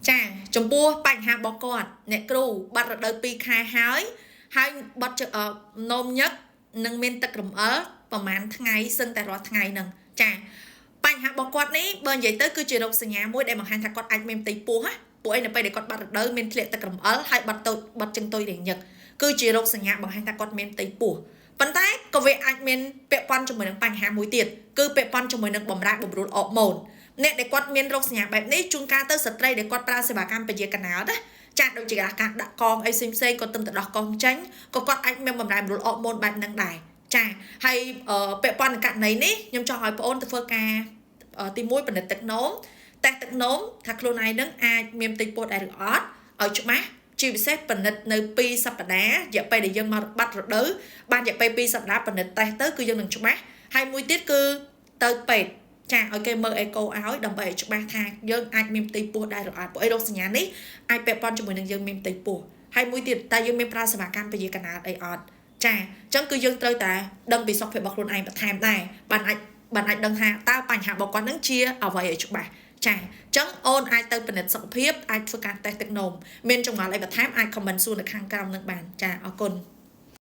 ចាចំពោះបញ្ហារបស់គាត់អ្នកគ្រូបាត់រដូវ2ខែហើយបាត់នំញឹកនឹងមានទឹករំអិលប្រហែលថ្ងៃសឹងតែរាល់ថ្ងៃហ្នឹងចាបញ្ហារបស់គាត់នេះបើនិយាយទៅគឺជារោគសញ្ញាមួយដែលបង្ហាញថាគាត់អាចមានផ្ទៃពោះណាពួកឯងនៅពេលដែលគាត់បាត់រដូវមានធ្លាក់ទឹករំអិលហើយបាត់ជើងទុយរាងញឹកគឺជារោគសញ្ញាបង្ហាញថាគាត់មានផ្ទៃពោះប៉ុន្តែក៏វាអាចមានពាក់ព័ន្ធជាមួយនឹងបញ្ហាមួយទៀតគឺពាក់ព័ន្ធជាមួយនឹងបម្រែបម្រួលអរម៉ូនអ្នកដែលគាត់មានរោគសញ្ញាបែបនេះជួនកាលទៅស្ត្រីដែលគាត់ប្រើសេវាកម្មពជាកណាលណាចាស់ដូចជាការដាក់កងអីផ្សេងក៏ទៅដោះកងចេញក៏គាត់អាចមានបម្រែបម្រួលអរម៉ូនបែបហ្នឹងដែរចាហើយពាក់ព័ន្ធនឹងករណីនេះខ្ញុំចង់ឲ្យបងអូនទៅធ្វើការទី1បណ្ឌិតទឹកនោមតេស្តទឹកនោមថាខ្លួនឯងនឹងអាចមានផ្ទៃពោះដែរឬអត់ឲ្យច្បាស់ជាពិសេសពិនិត្យនៅ2សប្តាហ៍រយៈពេលដែលយើងមកបាត់រដូវបានរយៈពេល2សប្តាហ៍ពិនិត្យតេស្តទៅគឺយើងនឹងច្បាស់ហើយមួយទៀតគឺទៅពេទ្យចាឲ្យគេមើលអេកូឲ្យដើម្បីឲ្យច្បាស់ថាយើងអាចមានផ្ទៃពោះដែរឬអត់ព្រោះអីរោគសញ្ញានេះអាចពាក់ព័ន្ធជាមួយនឹងយើងមានផ្ទៃពោះហើយមួយទៀតតើយើងមានប្រើសេវាកម្មពជាកណាលអីអត់ចាអញ្ចឹងគឺយើងត្រូវតែដឹងពីសុខភាពរបស់ខ្លួនឯងបន្ថែមដែរបានអាចដឹងថាតើបញ្ហារបស់គាត់នឹងជាអ្វីឲ្យច្បាស់ចាអញ្ចឹងអូនអាចទៅពិនិត្យសុខភាពអាចធ្វើការតេស្តទឹកនោមមានចម្ងល់អីបន្ថែមអាច comment សួរនៅខាងក្រោមនឹងបានចាអរគុណ